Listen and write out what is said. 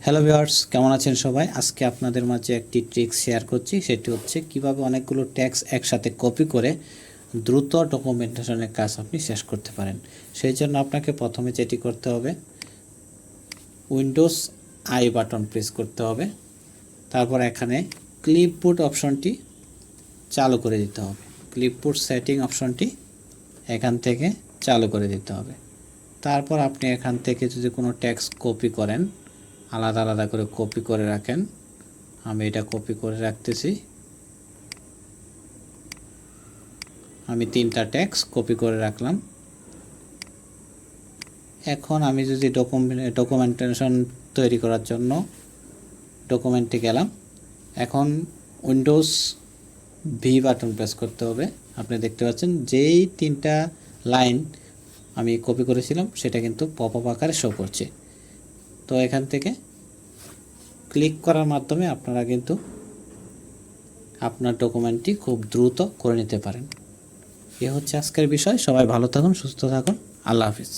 Hello viewers, কেমন আছেন সবাই? আজকে আপনাদের মাঝে একটি ট্রিক্স শেয়ার করছি। সেটি হচ্ছে কিভাবে অনেকগুলো ট্যাক্স একসাথে কপি করে দ্রুত ডকুমেন্টেশনের কাজ আপনি শেষ করতে পারেন। সেই জন্য আপনাকে প্রথমে যেটি করতে হবে, উইন্ডোজ আই বাটন প্রেস করতে হবে। তারপর এখানে ক্লিপবোর্ড অপশনটি চালু করে দিতে হবে। ক্লিপবোর্ড সেটিং অপশনটি এখান থেকে চালু করে দিতে হবে। তারপর আপনি এখান থেকে যদি কোনো ট্যাক্স কপি করেন, আলাদা আলাদা করে কপি করে রাখেন। আমি এটা কপি করে রাখতেছি। আমি 3টা ট্যাক্স কপি করে রাখলাম। এখন আমি যদি ডকুমেন্টেশন তৈরি করার জন্য ডকুমেন্টে গেলাম। এখন উইন্ডোজ ভি বাটন প্রেস করতে হবে। আপনি দেখতে পাচ্ছেন যেই 3টা লাইন আমি কপি করেছিলাম সেটা কিন্তু পপ আপ আকারে শো করছে। তো এখান থেকে ক্লিক করার মাধ্যমে আপনারা কিন্তু আপনার ডকুমেন্টটি খুব দ্রুত করে নিতে পারেন। এ হচ্ছে আজকের বিষয়। সবাই ভালো থাকুন, সুস্থ থাকুন। আল্লাহ হাফিজ।